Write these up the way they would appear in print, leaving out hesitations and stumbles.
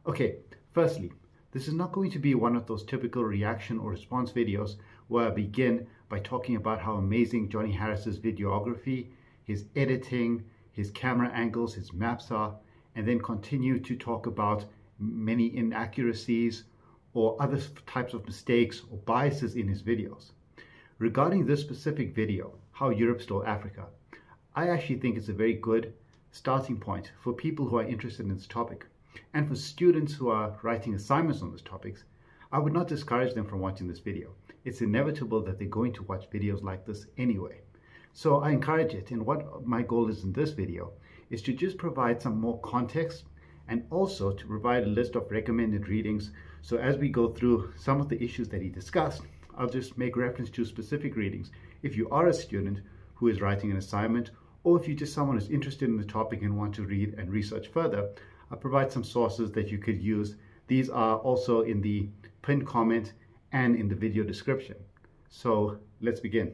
Okay, firstly, this is not going to be one of those typical reaction or response videos where I begin by talking about how amazing Johny Harris's videography, his editing, his camera angles, his maps are, and then continue to talk about many inaccuracies or other types of mistakes or biases in his videos. Regarding this specific video, How Europe Stole Africa, I actually think it's a very good starting point for people who are interested in this topic. And for students who are writing assignments on these topics, I would not discourage them from watching this video. It's inevitable that they're going to watch videos like this anyway. So I encourage it, and what my goal is in this video is to just provide some more context and also to provide a list of recommended readings. So as we go through some of the issues that he discussed, I'll just make reference to specific readings. If you are a student who is writing an assignment, or if you're just someone who's interested in the topic and want to read and research further, I'll provide some sources that you could use. These are also in the pinned comment and in the video description. So let's begin.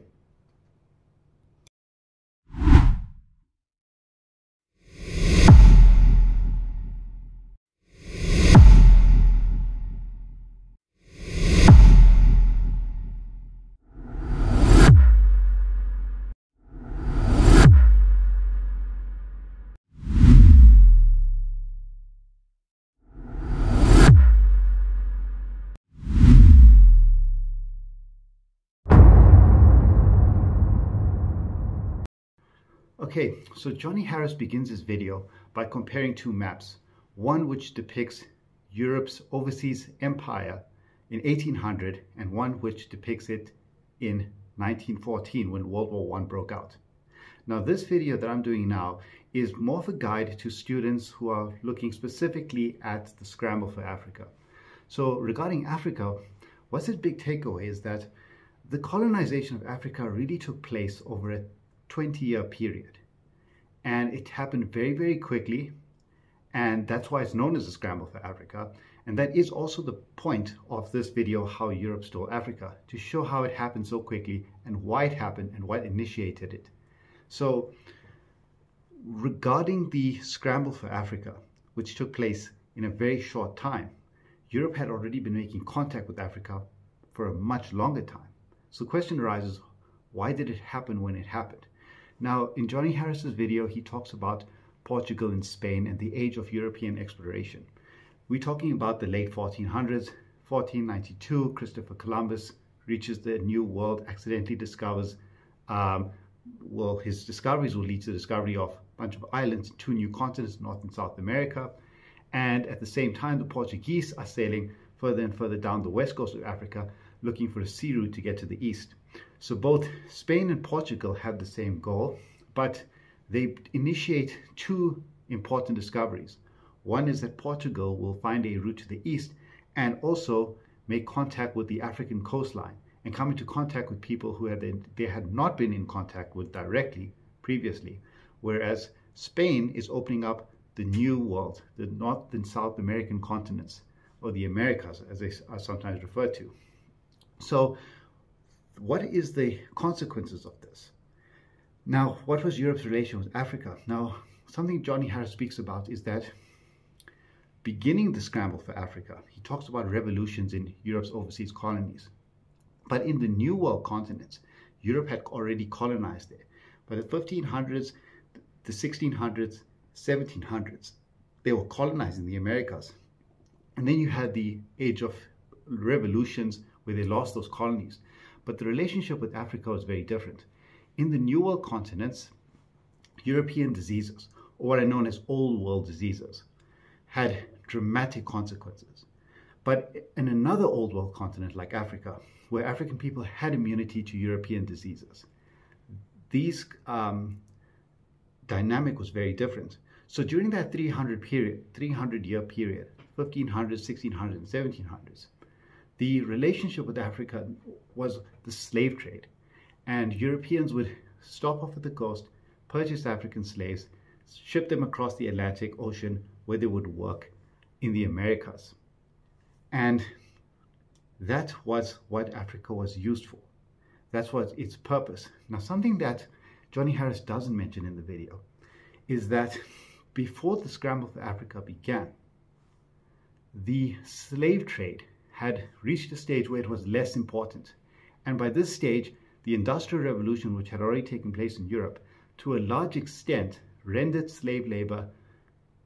Okay, so Johny Harris begins his video by comparing two maps, one which depicts Europe's overseas empire in 1800 and one which depicts it in 1914 when World War I broke out. Now this video that I'm doing now is more of a guide to students who are looking specifically at the Scramble for Africa. So regarding Africa, what's his big takeaway is that the colonization of Africa really took place over a 20-year period, and it happened very, very quickly, and that's why it's known as the Scramble for Africa. And that is also the point of this video, How Europe Stole Africa, to show how it happened so quickly and why it happened and what initiated it. So regarding the Scramble for Africa, which took place in a very short time, Europe had already been making contact with Africa for a much longer time. So the question arises, why did it happen when it happened? Now, in Johny Harris's video, he talks about Portugal and Spain and the age of European exploration. We're talking about the late 1400s, 1492, Christopher Columbus reaches the New World, accidentally discovers, his discoveries will lead to the discovery of a bunch of islands, two new continents, North and South America. And at the same time, the Portuguese are sailing further and further down the west coast of Africa, looking for a sea route to get to the east. So both Spain and Portugal have the same goal, but they initiate two important discoveries. One is that Portugal will find a route to the east and also make contact with the African coastline and come into contact with people who they had not been in contact with directly previously, whereas Spain is opening up the new world, the North and South American continents, or the Americas as they are sometimes referred to. So what is the consequences of this? Now, what was Europe's relation with Africa? Now, something Johny Harris speaks about is that beginning the Scramble for Africa, he talks about revolutions in Europe's overseas colonies. But in the New World continents, Europe had already colonized there. By the 1500s, the 1600s, 1700s, they were colonizing the Americas. And then you had the age of revolutions where they lost those colonies. But the relationship with Africa was very different. In the New World continents, European diseases, or what are known as Old World diseases, had dramatic consequences. But in another Old World continent like Africa, where African people had immunity to European diseases, these dynamic was very different. So during that 300-year period, 1500s, 1600s, and 1700s, the relationship with Africa was the slave trade. And Europeans would stop off at the coast, purchase African slaves, ship them across the Atlantic Ocean where they would work in the Americas. And that was what Africa was used for. That's what its purpose. Now, something that Johny Harris doesn't mention in the video is that before the Scramble for Africa began, the slave trade had reached a stage where it was less important. And by this stage, the Industrial Revolution, which had already taken place in Europe, to a large extent rendered slave labor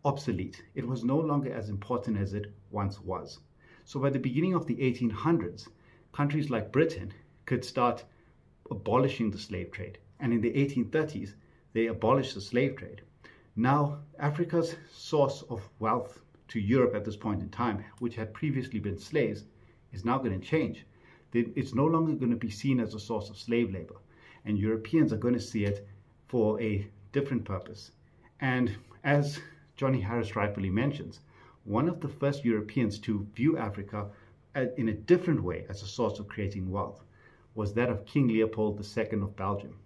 obsolete. It was no longer as important as it once was. So by the beginning of the 1800s, countries like Britain could start abolishing the slave trade. And in the 1830s, they abolished the slave trade. Now, Africa's source of wealth to Europe at this point in time, which had previously been slaves, is now going to change. It's no longer going to be seen as a source of slave labor. And Europeans are going to see it for a different purpose. And as Johny Harris rightfully mentions, one of the first Europeans to view Africa in a different way as a source of creating wealth was that of King Leopold II of Belgium.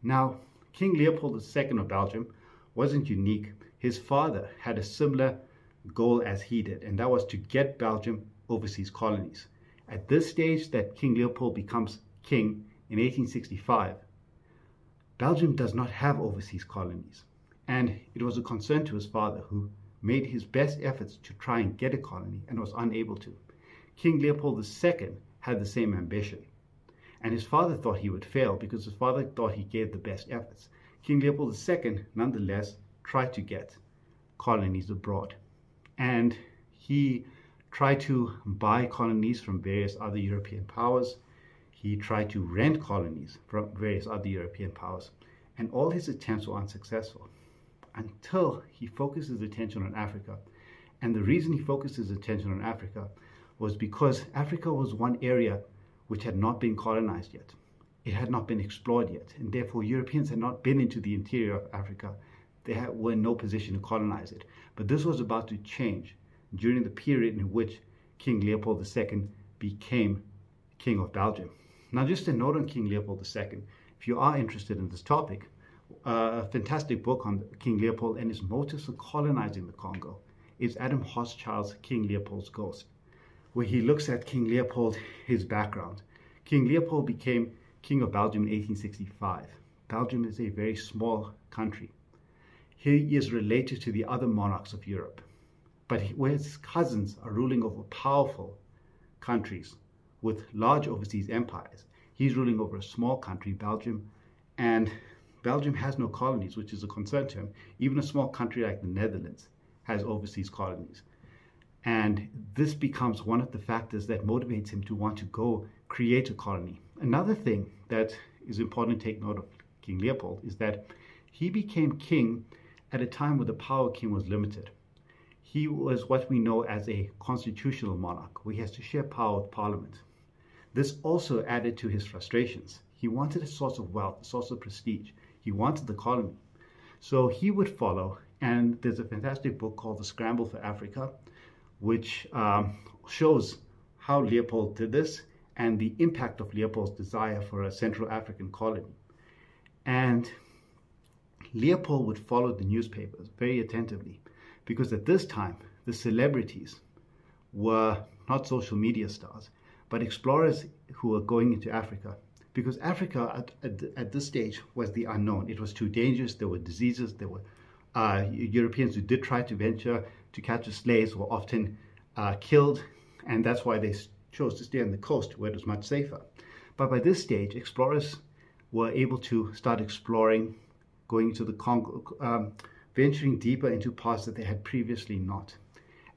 Now, King Leopold II of Belgium wasn't unique. His father had a similar goal as he did, and that was to get Belgium overseas colonies. At this stage that King Leopold becomes king in 1865, Belgium does not have overseas colonies, and it was a concern to his father, who made his best efforts to try and get a colony and was unable to. King Leopold II had the same ambition, and his father thought he would fail because his father thought he gave the best efforts. King Leopold II, nonetheless, tried to get colonies abroad, and he tried to buy colonies from various other European powers. He tried to rent colonies from various other European powers, and all his attempts were unsuccessful until he focused his attention on Africa. And the reason he focused his attention on Africa was because Africa was one area which had not been colonized yet. It had not been explored yet, and therefore Europeans had not been into the interior of Africa. They were in no position to colonize it. But this was about to change during the period in which King Leopold II became King of Belgium. Now, just a note on King Leopold II, if you are interested in this topic, a fantastic book on King Leopold and his motives for colonizing the Congo is Adam Hochschild's King Leopold's Ghost, where he looks at King Leopold, his background. King Leopold became King of Belgium in 1865. Belgium is a very small country. He is related to the other monarchs of Europe, but where his cousins are ruling over powerful countries with large overseas empires, he's ruling over a small country, Belgium, and Belgium has no colonies, which is a concern to him. Even a small country like the Netherlands has overseas colonies. And this becomes one of the factors that motivates him to want to go create a colony. Another thing that is important to take note of King Leopold is that he became king at a time where the power of king was limited. He was what we know as a constitutional monarch, where he has to share power with parliament. This also added to his frustrations. He wanted a source of wealth, a source of prestige. He wanted the colony. So he would follow, and there's a fantastic book called The Scramble for Africa, which shows how Leopold did this and the impact of Leopold's desire for a Central African colony. And Leopold would follow the newspapers very attentively, because at this time, the celebrities were not social media stars, but explorers who were going into Africa. Because Africa at this stage was the unknown. It was too dangerous. There were diseases. There were Europeans who did try to venture to capture slaves were often killed, and that's why they chose to stay on the coast where it was much safer. But by this stage, explorers were able to start exploring, going into the Congo, venturing deeper into parts that they had previously not.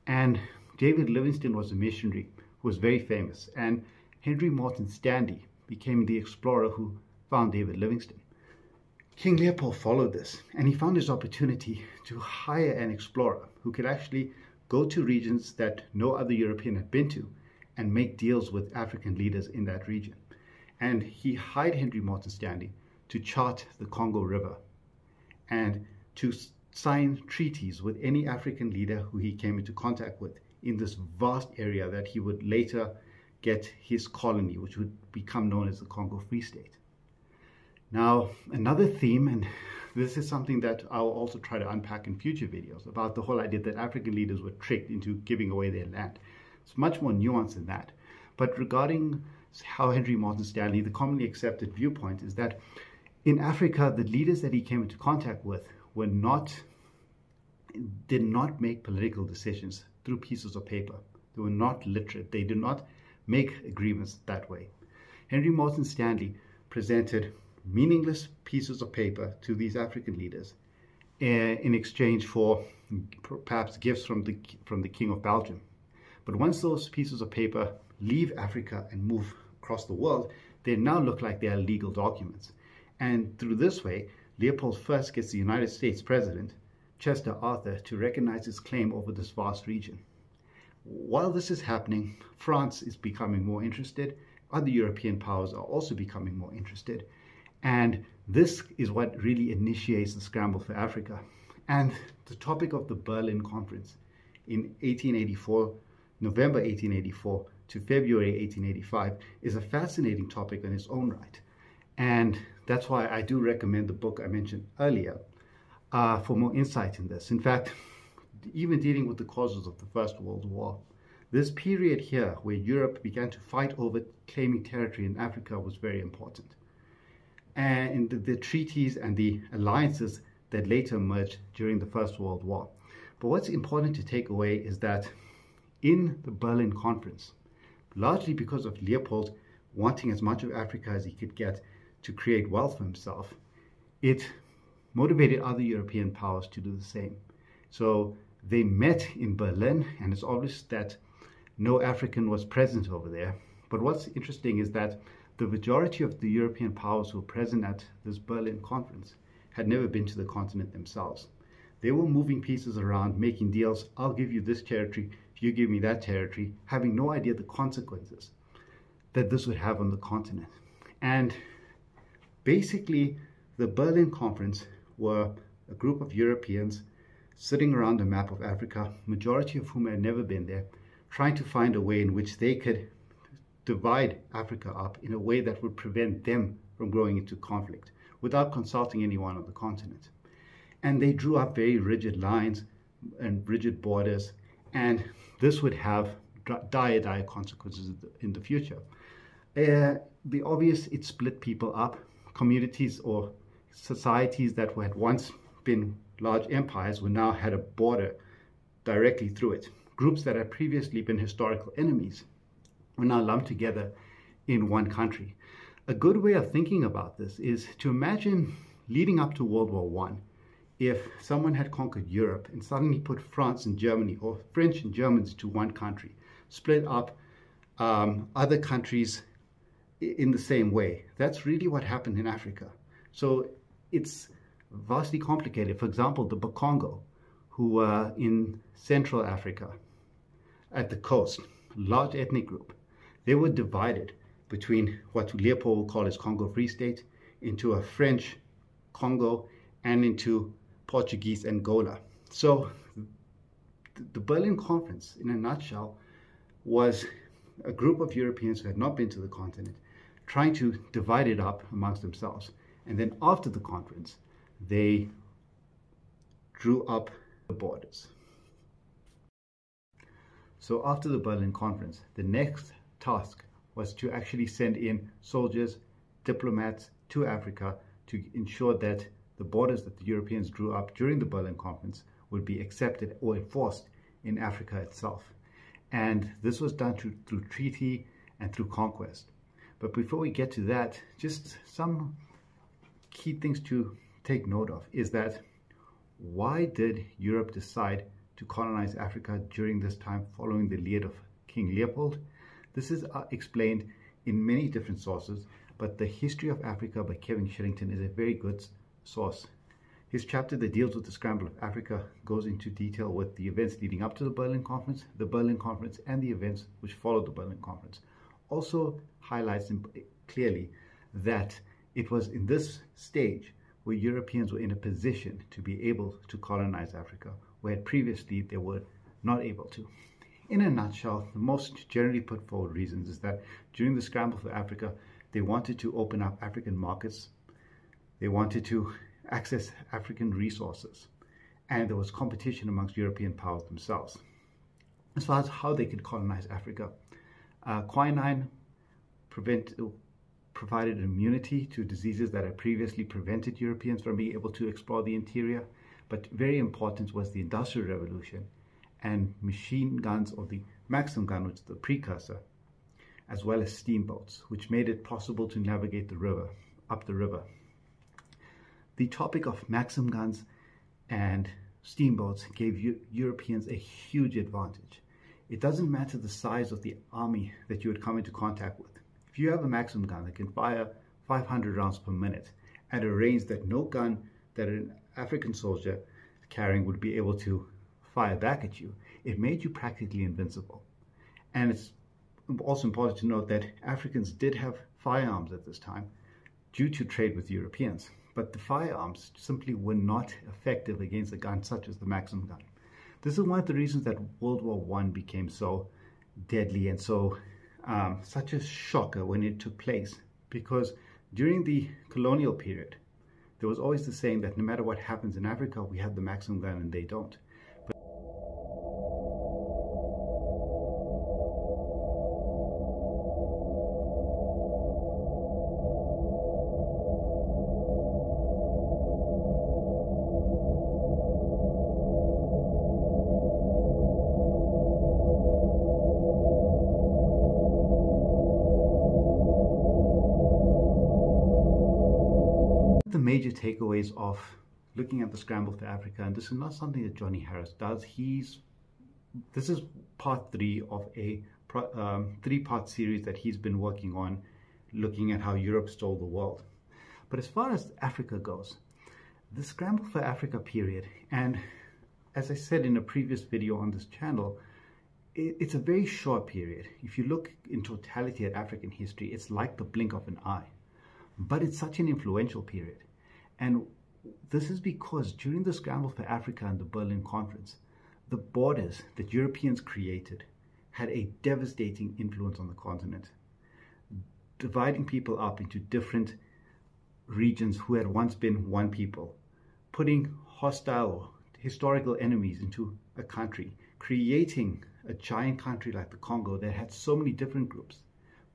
And David Livingstone was a missionary who was very famous, and Henry Morton Stanley became the explorer who found David Livingstone. King Leopold followed this, and he found his opportunity to hire an explorer who could actually go to regions that no other European had been to and make deals with African leaders in that region. And he hired Henry Morton Stanley to chart the Congo River and to sign treaties with any African leader who he came into contact with in this vast area that he would later get his colony, which would become known as the Congo Free State. Now, another theme, and this is something that I'll also try to unpack in future videos, about the whole idea that African leaders were tricked into giving away their land. It's much more nuanced than that. But regarding how Henry Morton Stanley, the commonly accepted viewpoint is that in Africa, the leaders that he came into contact with did not make political decisions through pieces of paper. They were not literate. They did not make agreements that way. Henry Morton Stanley presented meaningless pieces of paper to these African leaders in exchange for perhaps gifts from the King of Belgium. But once those pieces of paper leave Africa and move across the world, they now look like they are legal documents. And through this way, Leopold first gets the United States President, Chester Arthur, to recognize his claim over this vast region. While this is happening, France is becoming more interested. Other European powers are also becoming more interested. And this is what really initiates the scramble for Africa. And the topic of the Berlin Conference in 1884, November 1884 to February 1885, is a fascinating topic in its own right. And that's why I do recommend the book I mentioned earlier for more insight in this. In fact, even dealing with the causes of the First World War, this period here where Europe began to fight over claiming territory in Africa was very important. And the treaties and the alliances that later emerged during the First World War. But what's important to take away is that in the Berlin Conference, largely because of Leopold wanting as much of Africa as he could get to create wealth for himself, it motivated other European powers to do the same. So they met in Berlin, and it's obvious that no African was present over there. But what's interesting is that the majority of the European powers who were present at this Berlin Conference had never been to the continent themselves. They were moving pieces around, making deals. I'll give you this territory if you give me that territory, having no idea the consequences that this would have on the continent. And basically, the Berlin Conference were a group of Europeans sitting around a map of Africa, majority of whom had never been there, trying to find a way in which they could divide Africa up in a way that would prevent them from growing into conflict without consulting anyone on the continent. And they drew up very rigid lines and rigid borders, and this would have dire consequences in the future. The obvious, it split people up. Communities or societies that had once been large empires were now had a border directly through it. Groups that had previously been historical enemies were now lumped together in one country. A good way of thinking about this is to imagine leading up to World War I, if someone had conquered Europe and suddenly put France and Germany, or French and Germans, to one country, split up other countries in the same way. That's really what happened in Africa. So it's vastly complicated. For example, the Bakongo, who were in Central Africa at the coast, large ethnic group, they were divided between what Leopold will call his Congo Free State, into a French Congo, and into Portuguese Angola. So the Berlin Conference, in a nutshell, was a group of Europeans who had not been to the continent, trying to divide it up amongst themselves. And then after the conference, they drew up the borders. So after the Berlin Conference, the next task was to actually send in soldiers, diplomats to Africa to ensure that the borders that the Europeans drew up during the Berlin Conference would be accepted or enforced in Africa itself. And this was done through treaty and through conquest. But before we get to that, just some key things to take note of is that why did Europe decide to colonize Africa during this time following the lead of King Leopold? This is explained in many different sources, but The History of Africa by Kevin Shillington is a very good source. His chapter that deals with the scramble of Africa goes into detail with the events leading up to the Berlin Conference, and the events which followed the Berlin Conference. Also highlights clearly that it was in this stage where Europeans were in a position to be able to colonize Africa, where previously they were not able to. In a nutshell, the most generally put forward reasons is that during the scramble for Africa, they wanted to open up African markets, they wanted to access African resources, and there was competition amongst European powers themselves. As far as how they could colonize Africa, quinine provided immunity to diseases that had previously prevented Europeans from being able to explore the interior, but very important was the Industrial Revolution and machine guns, or the Maxim gun, which is the precursor, as well as steamboats, which made it possible to navigate the river, up the river. The topic of Maxim guns and steamboats gave Europeans a huge advantage. It doesn't matter the size of the army that you would come into contact with. If you have a Maxim gun that can fire 500 rounds per minute at a range that no gun that an African soldier carrying would be able to fire back at you, it made you practically invincible. And it's also important to note that Africans did have firearms at this time due to trade with Europeans, but the firearms simply were not effective against a gun such as the Maxim gun. This is one of the reasons that World War I became so deadly and so such a shocker when it took place, because during the colonial period, there was always the saying that no matter what happens in Africa, we have the Maxim gun and they don't. The major takeaways of looking at the Scramble for Africa, and this is not something that Johny Harris does. This is part 3 of a 3-part series that he's been working on, looking at how Europe stole the world. But as far as Africa goes, the Scramble for Africa period, and as I said in a previous video on this channel, it's a very short period. If you look in totality at African history, it's like the blink of an eye. But it's such an influential period. And this is because during the Scramble for Africa and the Berlin Conference, the borders that Europeans created had a devastating influence on the continent, dividing people up into different regions who had once been one people, putting hostile or historical enemies into a country, creating a giant country like the Congo that had so many different groups,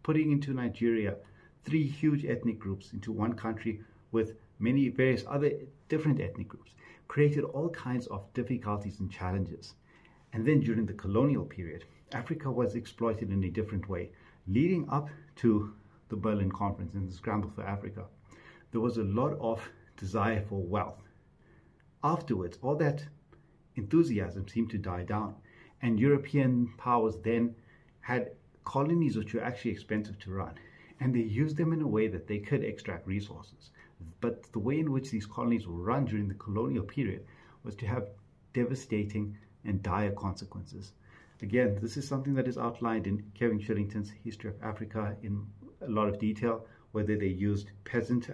putting into Nigeria 3 huge ethnic groups into one country with many various other different ethnic groups, created all kinds of difficulties and challenges. And then during the colonial period, Africa was exploited in a different way. Leading up to the Berlin Conference and the Scramble for Africa, there was a lot of desire for wealth. Afterwards, all that enthusiasm seemed to die down, and European powers then had colonies which were actually expensive to run, and they used them in a way that they could extract resources. But the way in which these colonies were run during the colonial period was to have devastating and dire consequences. Again, this is something that is outlined in Kevin Shillington's History of Africa in a lot of detail, whether they used peasant